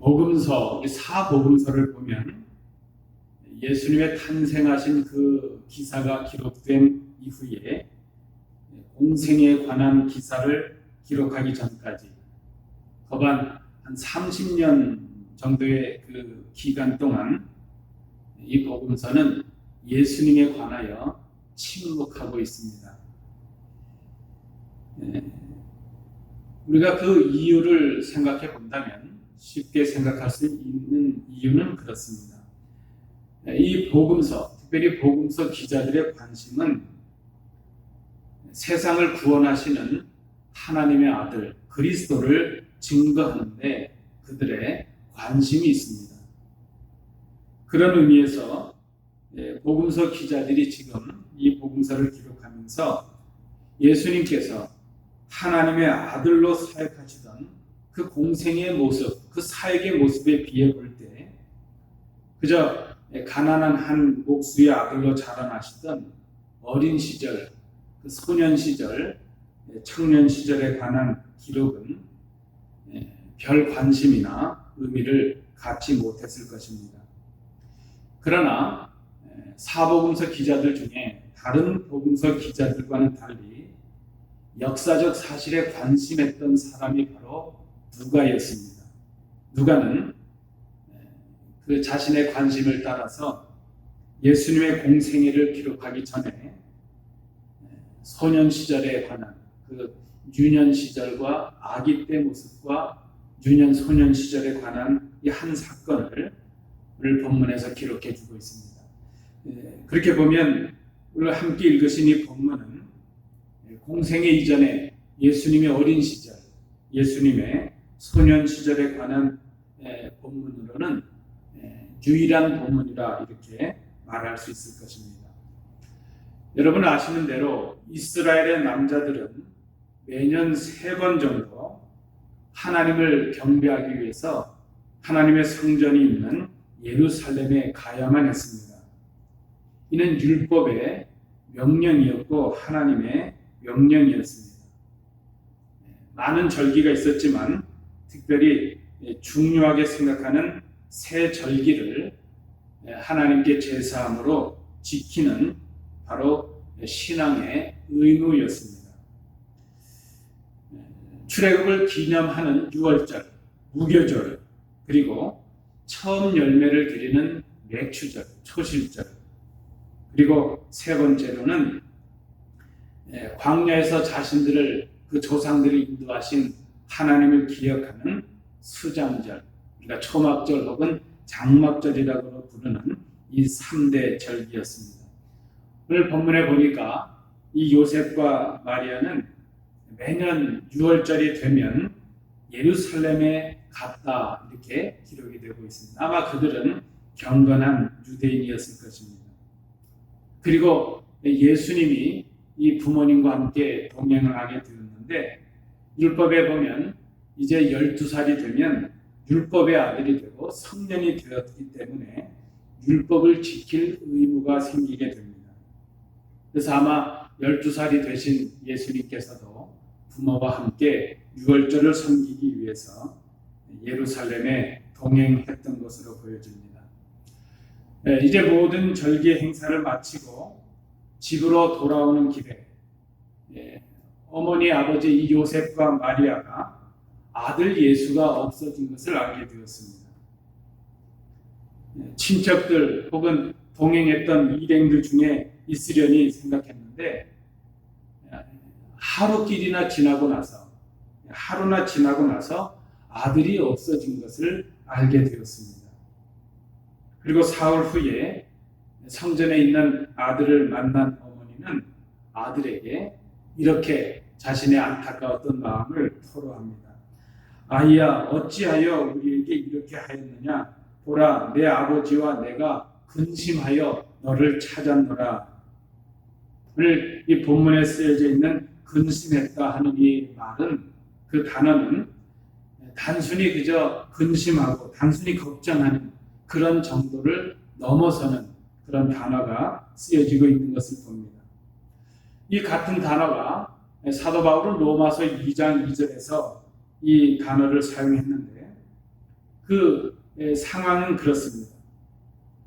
복음서, 이 사복음서를 보면 예수님의 탄생하신 그 기사가 기록된 이후에 공생에 관한 기사를 기록하기 전까지 거반 한 30년 정도의 그 기간 동안 이 복음서는 예수님에 관하여 침묵하고 있습니다. 우리가 그 이유를 생각해 본다면 쉽게 생각할 수 있는 이유는 그렇습니다. 이 복음서, 특별히 복음서 기자들의 관심은 세상을 구원하시는 하나님의 아들 그리스도를 증거하는데 그들의 관심이 있습니다. 그런 의미에서 복음서 기자들이 지금 이 복음서를 기록하면서 예수님께서 하나님의 아들로 사역하시던 그 공생의 모습, 그 사역의 모습에 비해 볼 때 그저 가난한 한 목수의 아들로 자라나시던 어린 시절, 그 소년 시절, 청년 시절에 관한 기록은 별 관심이나 의미를 갖지 못했을 것입니다. 그러나 사복음서 기자들 중에 다른 복음서 기자들과는 달리 역사적 사실에 관심했던 사람이 바로 누가였습니다. 누가는 그 자신의 관심을 따라서 예수님의 공생애를 기록하기 전에 소년 시절에 관한 그 유년 시절과 아기 때 모습과 유년 소년 시절에 관한 이 한 사건을 본문에서 기록해 주고 있습니다. 그렇게 보면 오늘 함께 읽으신 이 본문은 공생애 이전에 예수님의 어린 시절, 예수님의 소년 시절에 관한 본문으로는 유일한 본문이라 이렇게 말할 수 있을 것입니다. 여러분 아시는 대로 이스라엘의 남자들은 매년 3번 정도 하나님을 경배하기 위해서 하나님의 성전이 있는 예루살렘에 가야만 했습니다. 이는 율법의 명령이었고 하나님의 명령이었습니다. 많은 절기가 있었지만 특별히 중요하게 생각하는 새 절기를 하나님께 제사함으로 지키는 바로 신앙의 의무였습니다. 출애굽을 기념하는 유월절, 무교절, 그리고 처음 열매를 드리는 맥추절, 초실절, 그리고 세 번째로는 광야에서 자신들을 그 조상들이 인도하신 하나님을 기억하는 수장절, 그러니까 초막절 혹은 장막절이라고 부르는 이 3대 절기였습니다. 오늘 본문에 보니까 이 요셉과 마리아는 매년 6월절이 되면 예루살렘에 갔다 이렇게 기록이 되고 있습니다. 아마 그들은 경건한 유대인이었을 것입니다. 그리고 예수님이 이 부모님과 함께 동행을 하게 되었는데 율법에 보면 이제 12살이 되면 율법의 아들이 되고 성년이 되었기 때문에 율법을 지킬 의무가 생기게 됩니다. 그래서 아마 12살이 되신 예수님께서도 부모와 함께 유월절을 섬기기 위해서 예루살렘에 동행했던 것으로 보여집니다. 이제 모든 절기 행사를 마치고 집으로 돌아오는 길에 어머니 아버지 이 요셉과 마리아가 아들 예수가 없어진 것을 알게 되었습니다. 친척들 혹은 동행했던 일행들 중에 있으려니 생각했는데 하루나 지나고 나서 아들이 없어진 것을 알게 되었습니다. 그리고 사흘 후에 성전에 있는 아들을 만난 어머니는 아들에게 이렇게 자신의 안타까웠던 마음을 토로합니다. 아이야, 어찌하여 우리에게 이렇게 하였느냐? 보라, 내 아버지와 내가 근심하여 너를 찾았노라. 오늘 이 본문에 쓰여져 있는 근심했다 하는 이 말은, 그 단어는 단순히 그저 근심하고 단순히 걱정하는 그런 정도를 넘어서는 그런 단어가 쓰여지고 있는 것을 봅니다. 이 같은 단어가 사도 바울은 로마서 2장 2절에서 이 단어를 사용했는데 상황은 그렇습니다.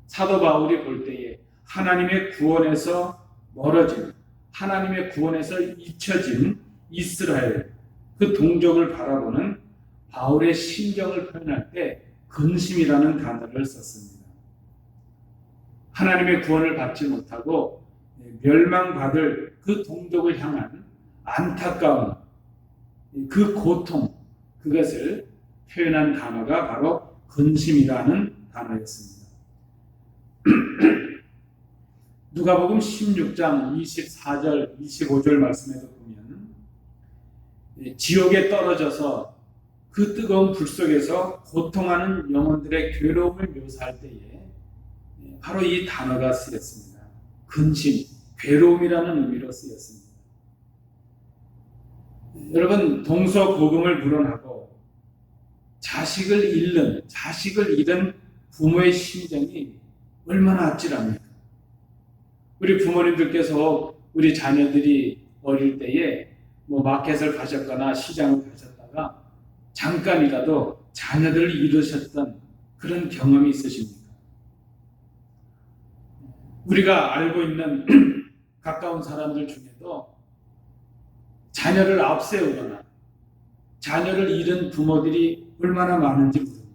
사도 바울이 볼 때에 하나님의 구원에서 멀어진, 하나님의 구원에서 잊혀진 이스라엘, 그 동족을 바라보는 바울의 심정을 표현할 때 근심이라는 단어를 썼습니다. 하나님의 구원을 받지 못하고 멸망받을 그 동족을 향한 안타까움, 그 고통, 그것을 표현한 단어가 바로 근심이라는 단어였습니다. 누가복음 16장 24절, 25절 말씀에도 보면 지옥에 떨어져서 그 뜨거운 불 속에서 고통하는 영혼들의 괴로움을 묘사할 때에 바로 이 단어가 쓰였습니다. 근심, 괴로움이라는 의미로 쓰였습니다. 여러분, 동서고금을 불언하고 자식을 잃은 부모의 심정이 얼마나 아찔합니까? 우리 부모님들께서 우리 자녀들이 어릴 때에 마켓을 가셨거나 시장을 가셨다가 잠깐이라도 자녀들을 잃으셨던 그런 경험이 있으십니까? 우리가 알고 있는 가까운 사람들 중에도 자녀를 앞세우거나 자녀를 잃은 부모들이 얼마나 많은지 모릅니다.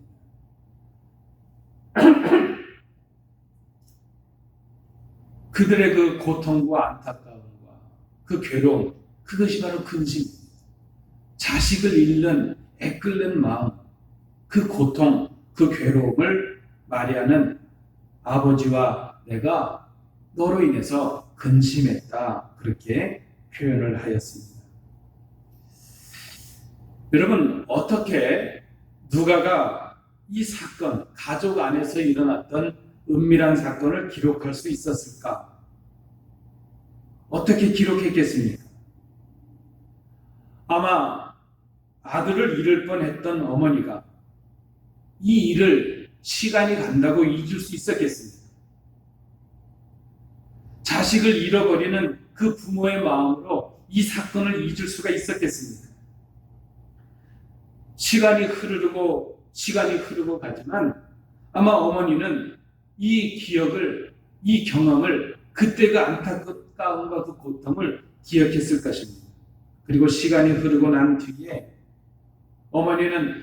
그들의 그 고통과 안타까움과 그 괴로움, 그것이 바로 근심입니다. 자식을 잃는 애끓는 마음, 그 고통, 그 괴로움을 마리아는 아버지와 내가 너로 인해서 근심했다, 그렇게 표현을 하였습니다. 여러분, 어떻게 누가가 이 사건, 가족 안에서 일어났던 은밀한 사건을 기록할 수 있었을까? 어떻게 기록했겠습니까? 아마 아들을 잃을 뻔했던 어머니가 이 일을 시간이 간다고 잊을 수 있었겠습니까? 자식을 잃어버리는 그 부모의 마음으로 이 사건을 잊을 수가 있었겠습니까? 시간이 흐르고 가지만 아마 어머니는 이 기억을, 이 경험을, 그때 그 안타까움과 그 고통을 기억했을 것입니다. 그리고 시간이 흐르고 난 뒤에 어머니는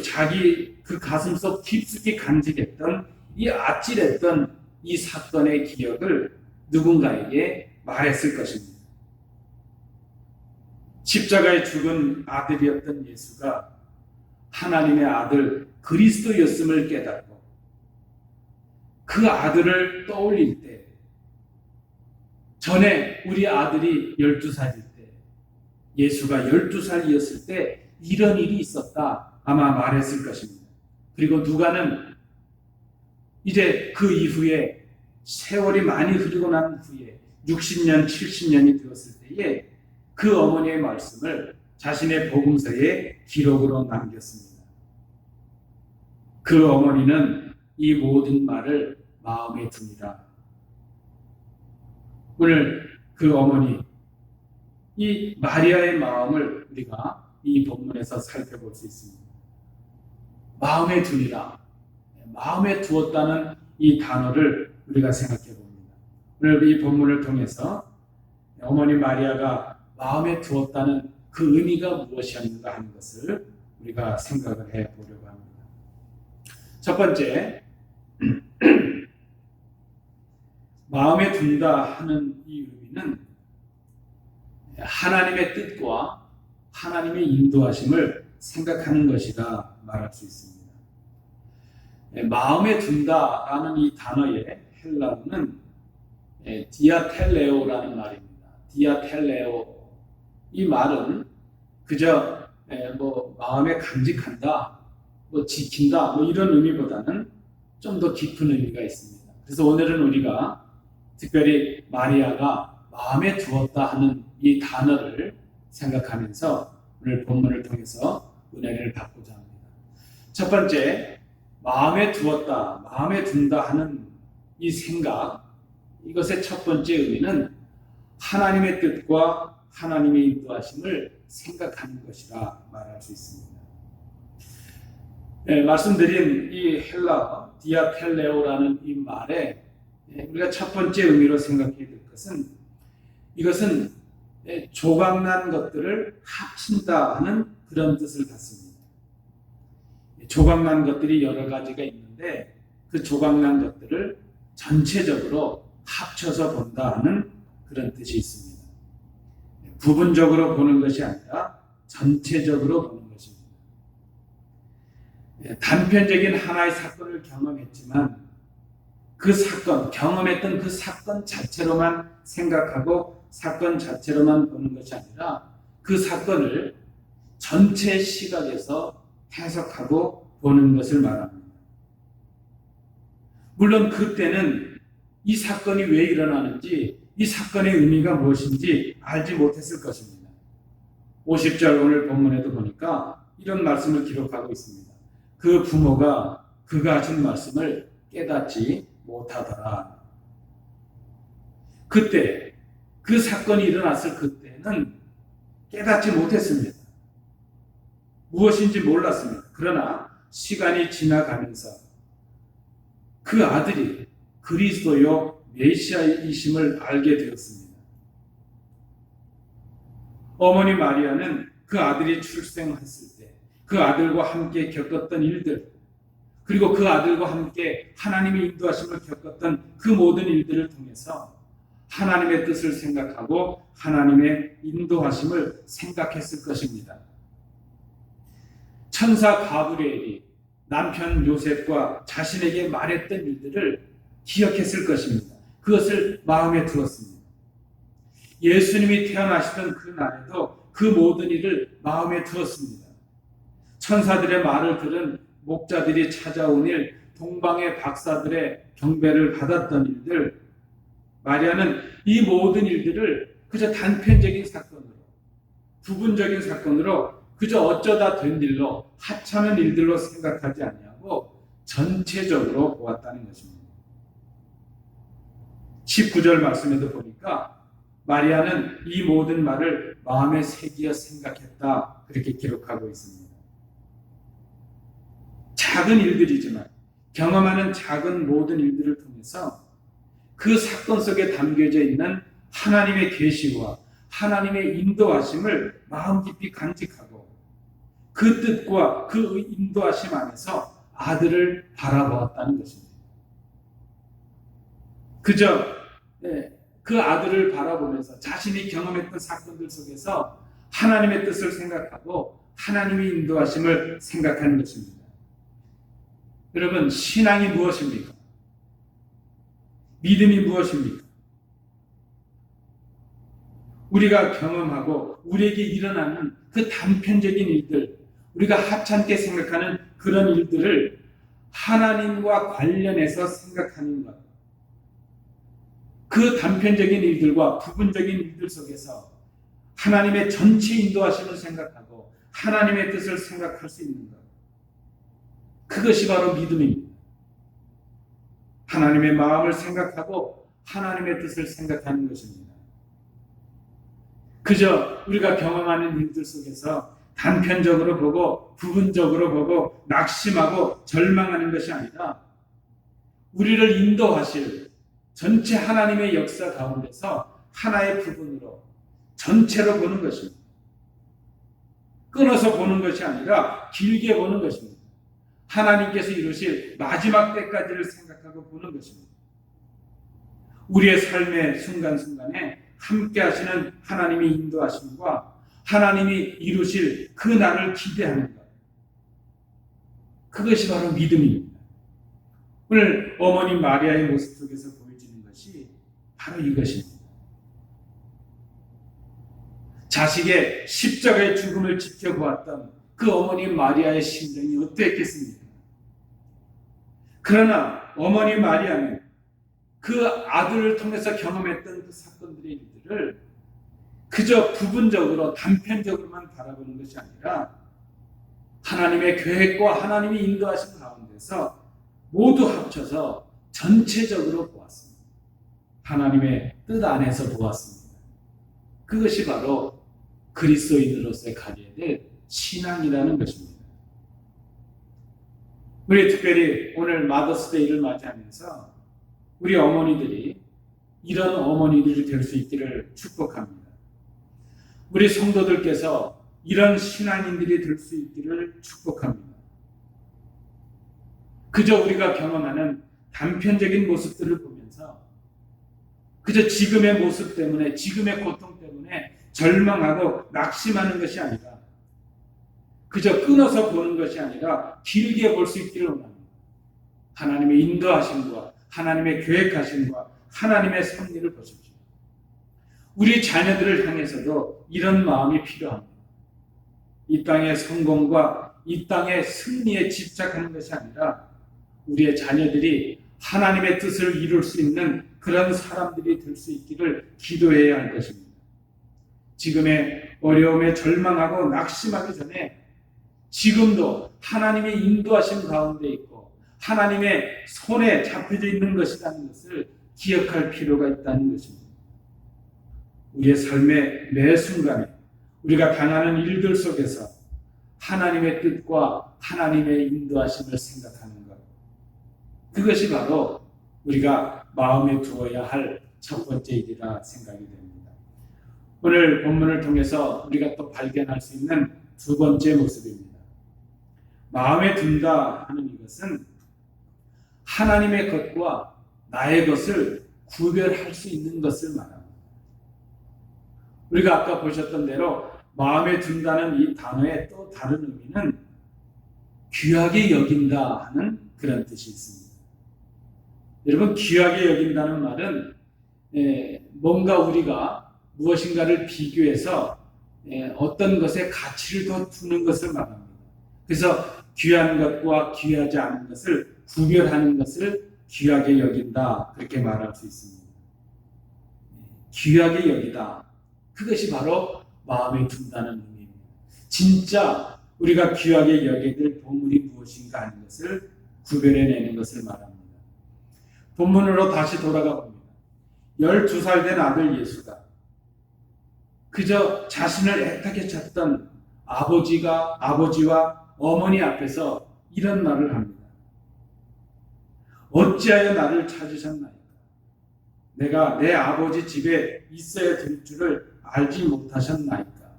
자기 그 가슴속 깊숙이 간직했던 이 아찔했던 이 사건의 기억을 누군가에게 말했을 것입니다. 십자가에 죽은 아들이었던 예수가 하나님의 아들 그리스도였음을 깨닫고 그 아들을 떠올릴 때, 전에 우리 아들이 12살일 때, 예수가 12살이었을 때 이런 일이 있었다, 아마 말했을 것입니다. 그리고 누가는 이제 그 이후에 세월이 많이 흐르고 난 후에 60년, 70년이 되었을 때에 그 어머니의 말씀을 자신의 복음서에 기록으로 남겼습니다. 그 어머니는 이 모든 말을 마음에 듭니다. 오늘 그 어머니, 이 마리아의 마음을 우리가 이 본문에서 살펴볼 수 있습니다. 마음에 두니라, 마음에 두었다는 이 단어를 우리가 생각해 봅니다. 오늘 이 본문을 통해서 어머니 마리아가 마음에 두었다는 그 의미가 무엇이었는가 하는 것을 우리가 생각을 해 보려고 합니다. 첫 번째, 마음에 둔다 하는 이 의미는 하나님의 뜻과 하나님의 인도하심을 생각하는 것이라 말할 수 있습니다. 마음에 둔다라는 이 단어의 헬라어는 디아텔레오라는 말입니다. 디아텔레오. 이 말은 그저 마음에 간직한다, 지킨다, 이런 의미보다는 좀 더 깊은 의미가 있습니다. 그래서 오늘은 우리가 특별히 마리아가 마음에 두었다 하는 이 단어를 생각하면서 오늘 본문을 통해서 은혜를 받고자 합니다. 첫 번째, 마음에 두었다, 마음에 둔다 하는 이 생각, 이것의 첫 번째 의미는 하나님의 뜻과 하나님의 인도하심을 생각하는 것이라 말할 수 있습니다. 말씀드린 이 헬라어 디아텔레오라는 이 말에 우리가 첫 번째 의미로 생각해야 될 것은 이것은 조각난 것들을 합친다 하는 그런 뜻을 갖습니다. 조각난 것들이 여러 가지가 있는데 그 조각난 것들을 전체적으로 합쳐서 본다 하는 그런 뜻이 있습니다. 부분적으로 보는 것이 아니라 전체적으로 보는 것입니다. 단편적인 하나의 사건을 경험했지만 그 사건, 경험했던 그 사건 자체로만 생각하고 사건 자체로만 보는 것이 아니라 그 사건을 전체 시각에서 해석하고 보는 것을 말합니다. 물론 그때는 이 사건이 왜 일어나는지, 이 사건의 의미가 무엇인지 알지 못했을 것입니다. 50절 오늘 본문에도 보니까 이런 말씀을 기록하고 있습니다. 그 부모가 그가 하신 말씀을 깨닫지 못하더라. 그때 그 사건이 일어났을 그때는 깨닫지 못했습니다. 무엇인지 몰랐습니다. 그러나 시간이 지나가면서 그 아들이 그리스도요 메시아이심을 알게 되었습니다. 어머니 마리아는 그 아들이 출생했을 때 그 아들과 함께 겪었던 일들, 그리고 그 아들과 함께 하나님의 인도하심을 겪었던 그 모든 일들을 통해서 하나님의 뜻을 생각하고 하나님의 인도하심을 생각했을 것입니다. 천사 가브리엘이 남편 요셉과 자신에게 말했던 일들을 기억했을 것입니다. 그것을 마음에 두었습니다. 예수님이 태어나시던 그 날에도 그 모든 일을 마음에 두었습니다. 천사들의 말을 들은 목자들이 찾아온 일, 동방의 박사들의 경배를 받았던 일들, 마리아는 이 모든 일들을 그저 단편적인 사건으로, 부분적인 사건으로, 그저 어쩌다 된 일로, 하찮은 일들로 생각하지 아니하고 전체적으로 보았다는 것입니다. 19절 말씀에도 보니까 마리아는 이 모든 말을 마음에 새기어 생각했다, 그렇게 기록하고 있습니다. 작은 일들이지만 경험하는 작은 모든 일들을 통해서 그 사건 속에 담겨져 있는 하나님의 계시와 하나님의 인도하심을 마음 깊이 간직하고 그 뜻과 그 인도하심 안에서 아들을 바라보았다는 것입니다. 그저 그 아들을 바라보면서 자신이 경험했던 사건들 속에서 하나님의 뜻을 생각하고 하나님의 인도하심을 생각하는 것입니다. 여러분, 신앙이 무엇입니까? 믿음이 무엇입니까? 우리가 경험하고 우리에게 일어나는 그 단편적인 일들, 우리가 하찮게 생각하는 그런 일들을 하나님과 관련해서 생각하는 것, 그 단편적인 일들과 부분적인 일들 속에서 하나님의 전체 인도하심을 생각하고 하나님의 뜻을 생각할 수 있는 것, 그것이 바로 믿음입니다. 하나님의 마음을 생각하고 하나님의 뜻을 생각하는 것입니다. 그저 우리가 경험하는 일들 속에서 단편적으로 보고 부분적으로 보고 낙심하고 절망하는 것이 아니라 우리를 인도하실 전체 하나님의 역사 가운데서 하나의 부분으로 전체로 보는 것입니다. 끊어서 보는 것이 아니라 길게 보는 것입니다. 하나님께서 이루실 마지막 때까지를 생각하고 보는 것입니다. 우리의 삶의 순간순간에 함께 하시는 하나님의 인도하심과 하나님이 이루실 그 날을 기대하는 것, 그것이 바로 믿음입니다. 오늘 어머니 마리아의 모습 속에서 보여지는 것이 바로 이것입니다. 자식의 십자가의 죽음을 지켜보았던 그 어머니 마리아의 심정이 어땠겠습니까? 그러나 어머니 마리아는 그 아들을 통해서 경험했던 그 사건들의 일들을 그저 부분적으로 단편적으로만 바라보는 것이 아니라 하나님의 계획과 하나님의 인도하신 가운데서 모두 합쳐서 전체적으로 보았습니다. 하나님의 뜻 안에서 보았습니다. 그것이 바로 그리스도인으로서의 가져야 될 신앙이라는 것입니다. 우리 특별히 오늘 마더스데이를 맞이하면서 우리 어머니들이 이런 어머니들이 될 수 있기를 축복합니다. 우리 성도들께서 이런 신앙인들이 될 수 있기를 축복합니다. 그저 우리가 경험하는 단편적인 모습들을 보면서 그저 지금의 모습 때문에, 지금의 고통 때문에 절망하고 낙심하는 것이 아니라, 그저 끊어서 보는 것이 아니라 길게 볼 수 있기를 원합니다. 하나님의 인도하심과 하나님의 계획하심과 하나님의 섭리를 보십시오. 우리 자녀들을 향해서도 이런 마음이 필요합니다. 이 땅의 성공과 이 땅의 승리에 집착하는 것이 아니라 우리의 자녀들이 하나님의 뜻을 이룰 수 있는 그런 사람들이 될 수 있기를 기도해야 할 것입니다. 지금의 어려움에 절망하고 낙심하기 전에 지금도 하나님의 인도하심 가운데 있고 하나님의 손에 잡혀져 있는 것이라는 것을 기억할 필요가 있다는 것입니다. 우리의 삶의 매 순간에 우리가 당하는 일들 속에서 하나님의 뜻과 하나님의 인도하심을 생각하는 것, 그것이 바로 우리가 마음에 두어야 할 첫 번째 일이라 생각이 됩니다. 오늘 본문을 통해서 우리가 또 발견할 수 있는 두 번째 모습입니다. 마음에 둔다 하는 이것은 하나님의 것과 나의 것을 구별할 수 있는 것을 말합니다. 우리가 아까 보셨던 대로 마음에 둔다는 이 단어의 또 다른 의미는 귀하게 여긴다 하는 그런 뜻이 있습니다. 여러분, 귀하게 여긴다는 말은 뭔가 우리가 무엇인가를 비교해서 어떤 것에 가치를 더 두는 것을 말합니다. 그래서 귀한 것과 귀하지 않은 것을 구별하는 것을 귀하게 여긴다, 그렇게 말할 수 있습니다. 귀하게 여기다, 그것이 바로 마음에 둔다는 의미입니다. 진짜 우리가 귀하게 여겨야 될 보물이 무엇인가 하는 것을 구별해내는 것을 말합니다. 본문으로 다시 돌아가 봅니다. 12살 된 아들 예수가 그저 자신을 애타게 찾던 아버지와 어머니 앞에서 이런 말을 합니다. 어찌하여 나를 찾으셨나이까? 내가 내 아버지 집에 있어야 될 줄을 알지 못하셨나이까?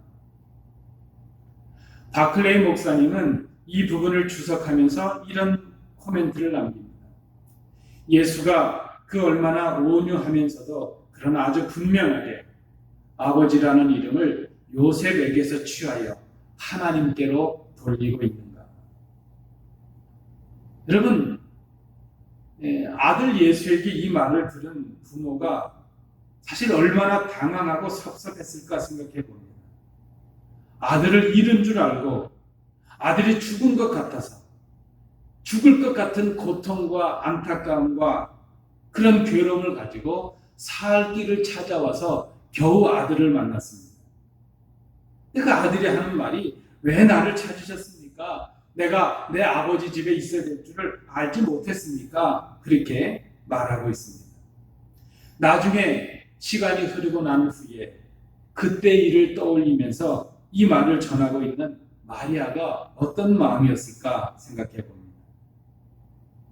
바클레이 목사님은 이 부분을 주석하면서 이런 코멘트를 남깁니다. 예수가 그 얼마나 온유하면서도 그러나 아주 분명하게 아버지라는 이름을 요셉에게서 취하여 하나님께로 돌리고 있는가? 여러분, 아들 예수에게 이 말을 들은 부모가 사실 얼마나 당황하고 섭섭했을까 생각해 봅니다. 아들을 잃은 줄 알고 아들이 죽은 것 같아서 죽을 것 같은 고통과 안타까움과 그런 괴로움을 가지고 살 길을 찾아와서 겨우 아들을 만났습니다. 그 아들이 하는 말이 왜 나를 찾으셨습니까? 내가 내 아버지 집에 있어야 될 줄을 알지 못했습니까? 그렇게 말하고 있습니다. 나중에 시간이 흐르고 난 후에 그때 일을 떠올리면서 이 말을 전하고 있는 마리아가 어떤 마음이었을까 생각해 봅니다.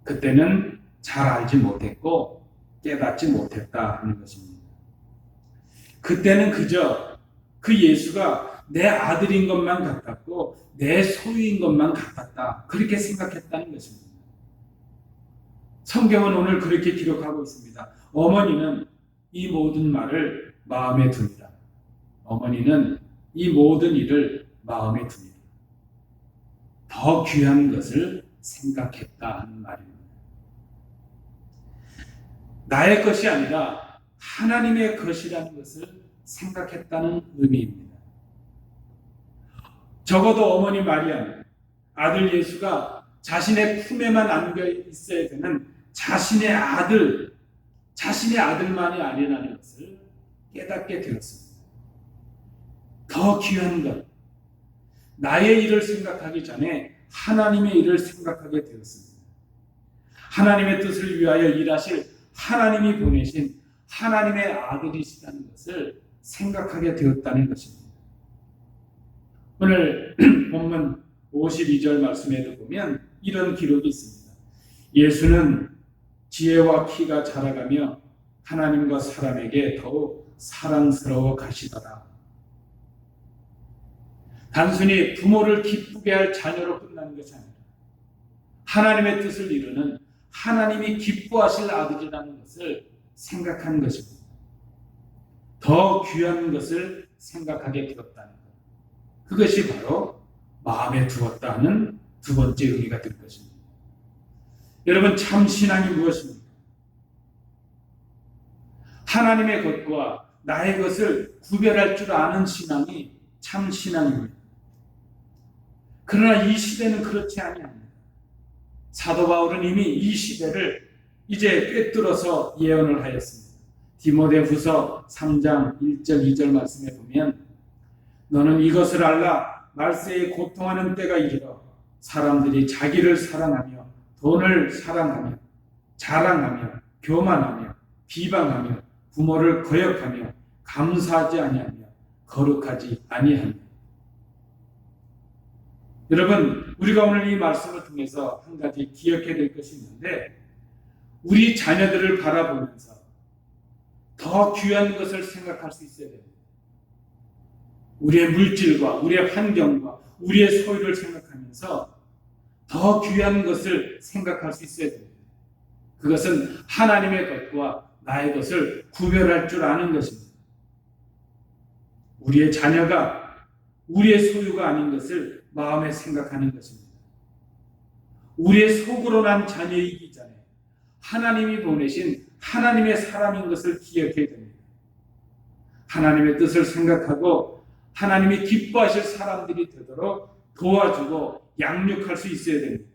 그때는 잘 알지 못했고 깨닫지 못했다 하는 것입니다. 그때는 그저 그 예수가 내 아들인 것만 같았고 내 소유인 것만 같았다, 그렇게 생각했다는 것입니다. 성경은 오늘 그렇게 기록하고 있습니다. 어머니는 이 모든 말을 마음에 둡니다. 어머니는 이 모든 일을 마음에 둡니다. 더 귀한 것을 생각했다 하는 말입니다. 나의 것이 아니라 하나님의 것이라는 것을 생각했다는 의미입니다. 적어도 어머니 마리아는 아들 예수가 자신의 품에만 안겨 있어야 되는 자신의 아들만이 아니라는 것을 깨닫게 되었습니다. 더 귀한 것, 나의 일을 생각하기 전에 하나님의 일을 생각하게 되었습니다. 하나님의 뜻을 위하여 일하실 하나님이 보내신 하나님의 아들이시라는 것을 생각하게 되었다는 것입니다. 오늘 본문 52절 말씀에도 보면 이런 기록이 있습니다. 예수는 지혜와 키가 자라가며 하나님과 사람에게 더욱 사랑스러워 가시더라. 단순히 부모를 기쁘게 할 자녀로 끝나는 것이 아니라 하나님의 뜻을 이루는 하나님이 기뻐하실 아들이라는 것을 생각하는 것입니다. 더 귀한 것을 생각하게 되었다는 것. 그것이 바로 마음에 두었다 하는 두 번째 의미가 될 것입니다. 여러분, 참 신앙이 무엇입니까? 하나님의 것과 나의 것을 구별할 줄 아는 신앙이 참 신앙입니다. 그러나 이 시대는 그렇지 아니합니다. 사도 바울은 이미 이 시대를 이제 꿰뚫어서 예언을 하였습니다. 디모데후서 3장 1절 2절 말씀에 보면 너는 이것을 알라. 말세에 고통하는 때가 이르러 사람들이 자기를 사랑하며 돈을 사랑하며 자랑하며 교만하며 비방하며 부모를 거역하며 감사하지 아니하며 거룩하지 아니하며. 여러분, 우리가 오늘 이 말씀을 통해서 한 가지 기억해야 될 것이 있는데, 우리 자녀들을 바라보면서 더 귀한 것을 생각할 수 있어야 됩니다. 우리의 물질과 우리의 환경과 우리의 소유를 생각하면서 더 귀한 것을 생각할 수 있어야 됩니다. 그것은 하나님의 것과 나의 것을 구별할 줄 아는 것입니다. 우리의 자녀가 우리의 소유가 아닌 것을 마음에 생각하는 것입니다. 우리의 속으로 난 자녀이기 전에 하나님이 보내신 하나님의 사람인 것을 기억해야 됩니다. 하나님의 뜻을 생각하고 하나님이 기뻐하실 사람들이 되도록 도와주고 양육할 수 있어야 됩니다.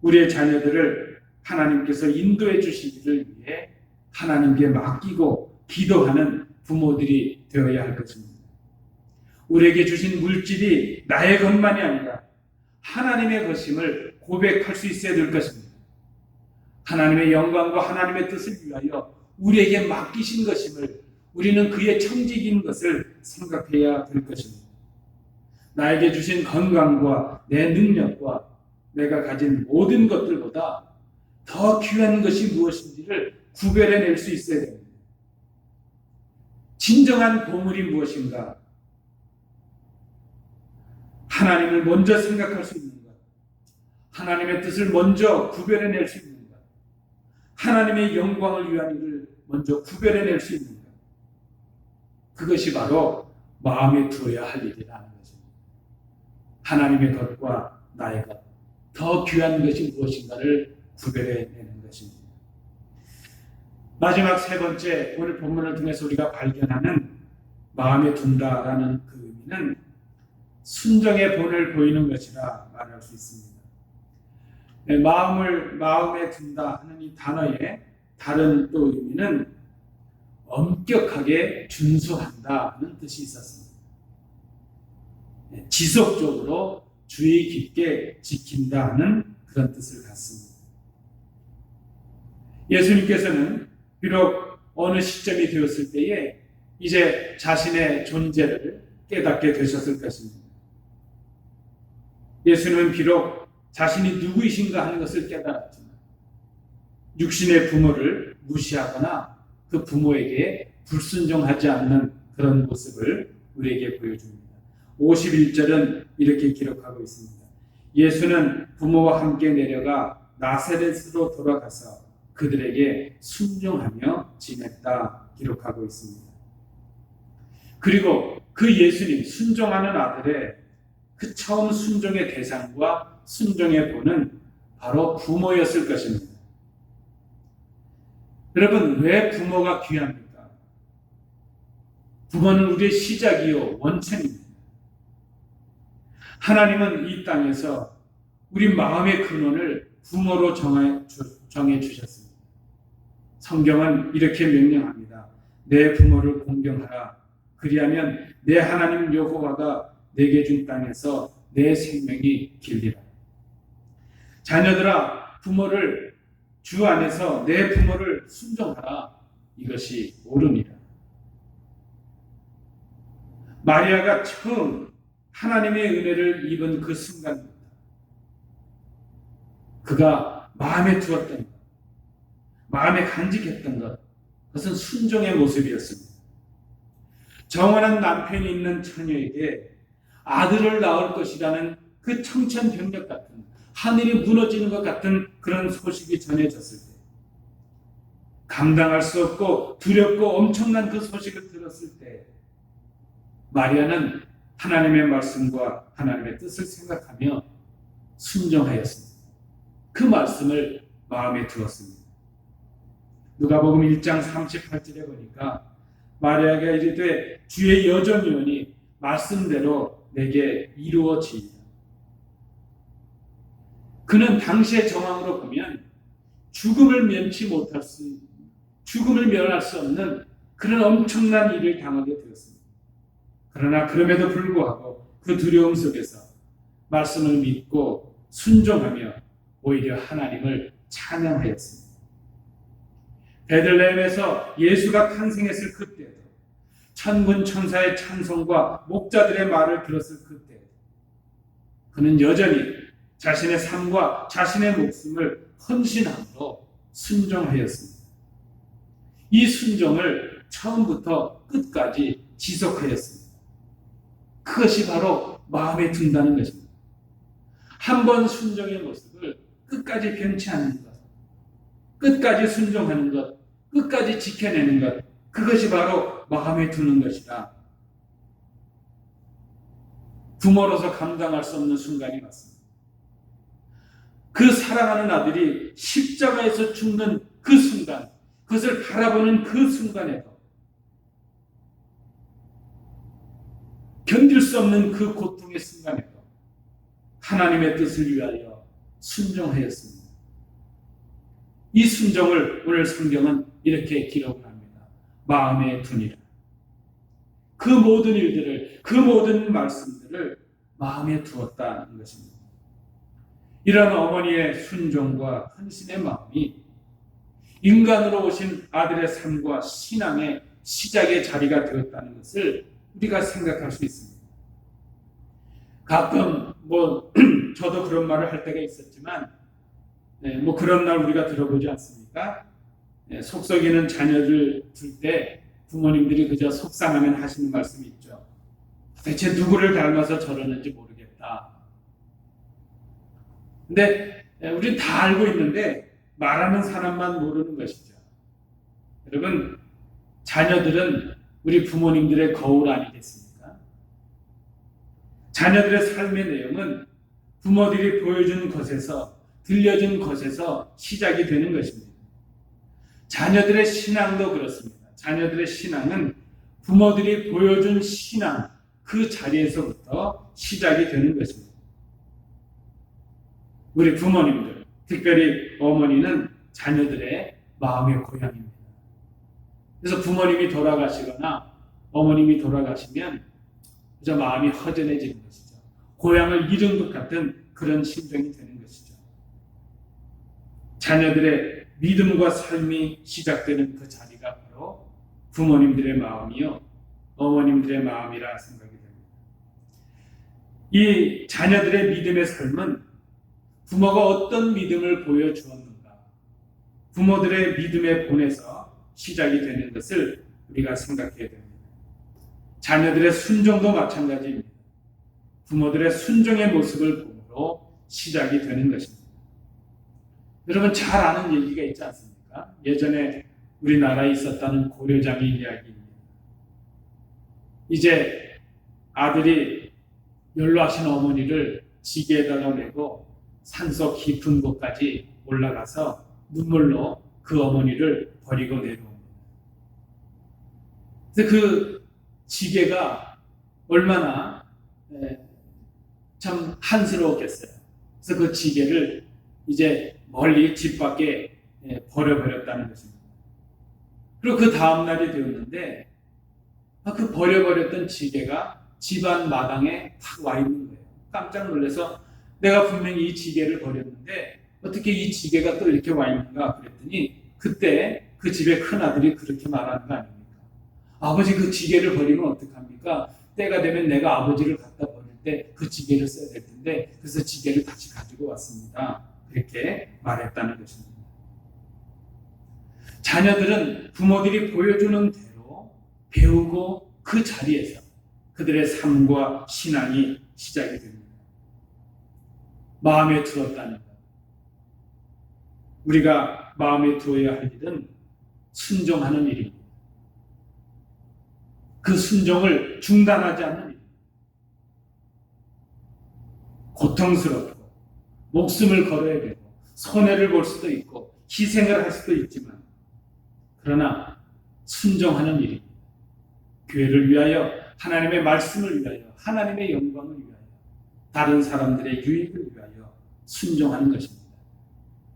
우리의 자녀들을 하나님께서 인도해 주시기를 위해 하나님께 맡기고 기도하는 부모들이 되어야 할 것입니다. 우리에게 주신 물질이 나의 것만이 아니라 하나님의 것임을 고백할 수 있어야 될 것입니다. 하나님의 영광과 하나님의 뜻을 위하여 우리에게 맡기신 것임을 우리는 그의 청지기인 것을 생각해야 될 것입니다. 나에게 주신 건강과 내 능력과 내가 가진 모든 것들보다 더 귀한 것이 무엇인지를 구별해낼 수 있어야 됩니다. 진정한 보물이 무엇인가? 하나님을 먼저 생각할 수 있는 것, 하나님의 뜻을 먼저 구별해낼 수 있는 것, 하나님의 영광을 위한 일을 먼저 구별해낼 수 있는 것, 그것이 바로 마음에 두어야 할 일이라는 것입니다. 하나님의 것과 나의 것, 더 귀한 것이 무엇인가를 구별해내는 것입니다. 마지막 세 번째, 오늘 본문을 통해서 우리가 발견하는 마음에 둔다라는 그 의미는 순종의 본을 보이는 것이라 말할 수 있습니다. 마음에 둔다 하는 이 단어의 다른 또 의미는 엄격하게 준수한다는 뜻이 있었습니다. 지속적으로 주의 깊게 지킨다는 그런 뜻을 갖습니다. 예수님께서는 비록 어느 시점이 되었을 때에 이제 자신의 존재를 깨닫게 되셨을 것입니다. 예수는 비록 자신이 누구이신가 하는 것을 깨달았지만 육신의 부모를 무시하거나 그 부모에게 불순종하지 않는 그런 모습을 우리에게 보여줍니다. 51절은 이렇게 기록하고 있습니다. 예수는 부모와 함께 내려가 나사렛으로 돌아가서 그들에게 순종하며 지냈다 기록하고 있습니다. 그리고 그 예수님, 순종하는 아들의 그 처음 순종의 대상과 순종의 본은 바로 부모였을 것입니다. 여러분, 왜 부모가 귀합니까? 부모는 우리의 시작이요 원천입니다. 하나님은 이 땅에서 우리 마음의 근원을 부모로 정해 주셨습니다. 성경은 이렇게 명령합니다. 내 부모를 공경하라. 그리하면 내 하나님 여호와가 내게 준 땅에서 내 생명이 길리라. 자녀들아, 부모를 주 안에서 내 부모를 순종하라. 이것이 옳으니라. 마리아가 처음 하나님의 은혜를 입은 그 순간부터 그가 마음에 두었던 것, 마음에 간직했던 것, 그것은 순종의 모습이었습니다. 정원한 남편이 있는 처녀에게 아들을 낳을 것이라는 그 청천벽력 같은, 하늘이 무너지는 것 같은 그런 소식이 전해졌을 때, 감당할 수 없고 두렵고 엄청난 그 소식을 들었을 때, 마리아는 하나님의 말씀과 하나님의 뜻을 생각하며 순종하였습니다. 그 말씀을 마음에 두었습니다. 누가복음 1장 38절에 보니까 마리아가 이르되 주의 여정이오니 말씀대로 내게 이루어지이다. 그는 당시의 정황으로 보면 죽음을 면할 수 없는 그런 엄청난 일을 당하게 되었습니다. 그러나 그럼에도 불구하고 그 두려움 속에서 말씀을 믿고 순종하며 오히려 하나님을 찬양하였습니다. 베들레헴에서 예수가 탄생했을 그때도, 천군 천사의 찬송과 목자들의 말을 들었을 그때도 그는 여전히 자신의 삶과 자신의 목숨을 헌신함으로 순종하였습니다. 이 순종을 처음부터 끝까지 지속하였습니다. 그것이 바로 마음에 든다는 것입니다. 한 번 순종의 모습을 끝까지 변치 않는 것, 끝까지 순종하는 것, 끝까지 지켜내는 것, 그것이 바로 마음에 두는 것이라 부모로서 감당할 수 없는 순간이 왔습니다. 그 사랑하는 아들이 십자가에서 죽는 그 순간, 그것을 바라보는 그 순간에도 견딜 수 없는 그 고통의 순간에도 하나님의 뜻을 위하여 순종하였습니다. 이 순종을 오늘 성경은 이렇게 기록을 합니다. 마음에 두니라. 그 모든 일들을, 그 모든 말씀들을 마음에 두었다는 것입니다. 이런 어머니의 순종과 헌신의 마음이 인간으로 오신 아들의 삶과 신앙의 시작의 자리가 되었다는 것을 우리가 생각할 수 있습니다. 가끔 저도 그런 말을 할 때가 있었지만 그런 날 우리가 들어보지 않습니까? 속썩이는 자녀를 둘 때 부모님들이 그저 속상하면 하시는 말씀이 있죠. 대체 누구를 닮아서 저러는지 모르겠다. 근데 우리는 다 알고 있는데 말하는 사람만 모르는 것이죠. 여러분, 자녀들은 우리 부모님들의 거울 아니겠습니까? 자녀들의 삶의 내용은 부모들이 보여준 것에서, 들려준 것에서 시작이 되는 것입니다. 자녀들의 신앙도 그렇습니다. 자녀들의 신앙은 부모들이 보여준 신앙, 그 자리에서부터 시작이 되는 것입니다. 우리 부모님들, 특별히 어머니는 자녀들의 마음의 고향입니다. 그래서 부모님이 돌아가시거나 어머님이 돌아가시면 그저 마음이 허전해지는 것이죠. 고향을 잃은 것 같은 그런 심정이 되는 것이죠. 자녀들의 믿음과 삶이 시작되는 그 자리가 바로 부모님들의 마음이요, 어머님들의 마음이라 생각이 됩니다. 이 자녀들의 믿음의 삶은 부모가 어떤 믿음을 보여주었는가, 부모들의 믿음의 본에서 시작이 되는 것을 우리가 생각해야 됩니다. 자녀들의 순종도 마찬가지입니다. 부모들의 순종의 모습을 보므로 시작이 되는 것입니다. 여러분 잘 아는 얘기가 있지 않습니까? 예전에 우리나라에 있었다는 고려장의 이야기입니다. 이제 아들이 연로하신 어머니를 지게에다가 메고 산속 깊은 곳까지 올라가서 눈물로 그 어머니를 버리고 내려옵니다. 그래서 그 지게가 얼마나 참 한스러웠겠어요. 그래서 그 지게를 이제 멀리 집 밖에 버려버렸다는 것입니다. 그리고 그 다음 날이 되었는데 그 버려버렸던 지게가 집안 마당에 탁 와 있는 거예요. 깜짝 놀라서 내가 분명히 이 지게를 버렸는데 어떻게 이 지게가 또 이렇게 와 있는가 그랬더니 그때 그 집의 큰아들이 그렇게 말하는 거 아닙니까? 아버지 그 지게를 버리면 어떡합니까? 때가 되면 내가 아버지를 갖다 버릴 텐데 그 지게를 써야 될 텐데 그래서 지게를 다시 가지고 왔습니다. 그렇게 말했다는 것입니다. 자녀들은 부모들이 보여주는 대로 배우고 그 자리에서 그들의 삶과 신앙이 시작이 됩니다. 마음에 두었다는 것. 우리가 마음에 두어야 할 일은 순종하는 일입니다. 그 순종을 중단하지 않는 일. 고통스럽고 목숨을 걸어야 되고 손해를 볼 수도 있고 희생을 할 수도 있지만 그러나 순종하는 일입니다. 교회를 위하여 하나님의 말씀을 위하여 하나님의 영광을 위하여 다른 사람들의 유익을 위하여 순종하는 것입니다.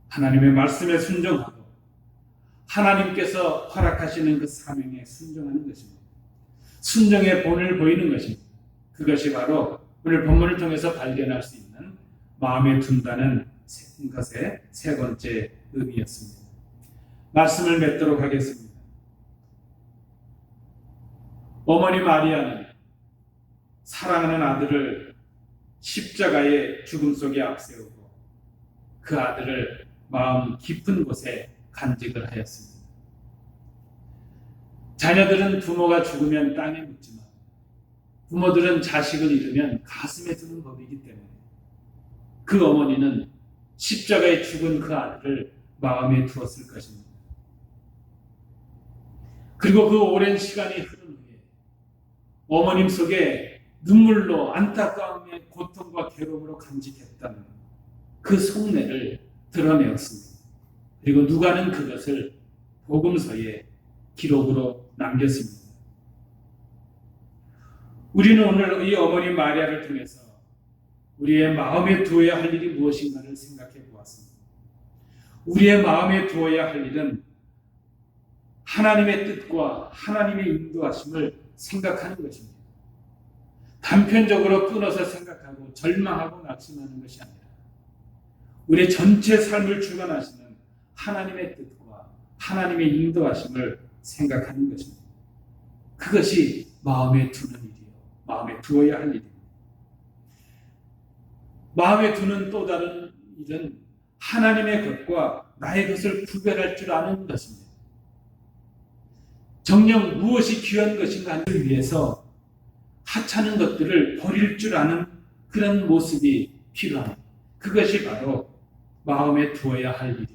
하나님의 말씀에 순종하고 하나님께서 허락하시는 그 사명에 순종하는 것입니다. 순종의 본을 보이는 것입니다. 그것이 바로 오늘 본문을 통해서 발견할 수 있는 마음에 둔다는 것의 세 번째 의미였습니다. 말씀을 맺도록 하겠습니다. 어머니 마리아는 사랑하는 아들을 십자가의 죽음 속에 앞세우고 그 아들을 마음 깊은 곳에 간직을 하였습니다. 자녀들은 부모가 죽으면 땅에 묻지만 부모들은 자식을 잃으면 가슴에 두는 법이기 때문에 그 어머니는 십자가에 죽은 그 아들을 마음에 두었을 것입니다. 그리고 그 오랜 시간이 흐른 후에 어머님 속에 눈물로 안타까움에 고통과 괴로움으로 간직했던 그 속내를 드러내었습니다. 그리고 누가는 그것을 복음서에 기록으로 남겼습니다. 우리는 오늘 이 어머니 마리아를 통해서 우리의 마음에 두어야 할 일이 무엇인가를 생각해 보았습니다. 우리의 마음에 두어야 할 일은 하나님의 뜻과 하나님의 인도하심을 생각하는 것입니다. 단편적으로 끊어서 생각하고 절망하고 낙심하는 것이 아니라 우리의 전체 삶을 주관하시는 하나님의 뜻과 하나님의 인도하심을 생각하는 것입니다. 그것이 마음에 두는 일이요. 마음에 두어야 할 일입니다. 마음에 두는 또 다른 일은 하나님의 것과 나의 것을 구별할 줄 아는 것입니다. 정녕 무엇이 귀한 것인가를 위해서 하찮은 것들을 버릴 줄 아는 그런 모습이 필요합니다. 그것이 바로 마음에 두어야 할 일입니다.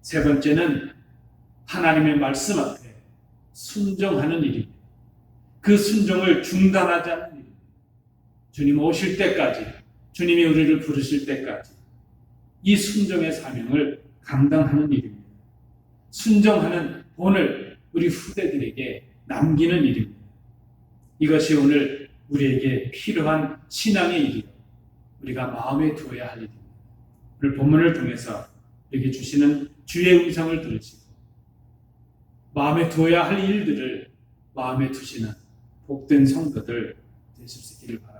세 번째는 하나님의 말씀 앞에 순종하는 일입니다. 그 순종을 중단하지 않는 일입니다. 주님 오실 때까지, 주님이 우리를 부르실 때까지 이 순종의 사명을 감당하는 일입니다. 순종하는 본을 우리 후대들에게 남기는 일입니다. 이것이 오늘 우리에게 필요한 신앙의 일이요. 우리가 마음에 두어야 할 일입니다. 오늘 본문을 통해서 우리에게 주시는 주의 음성을 들으시고 마음에 두어야 할 일들을 마음에 두시는 복된 성도들 되실 수 있기를 바랍니다.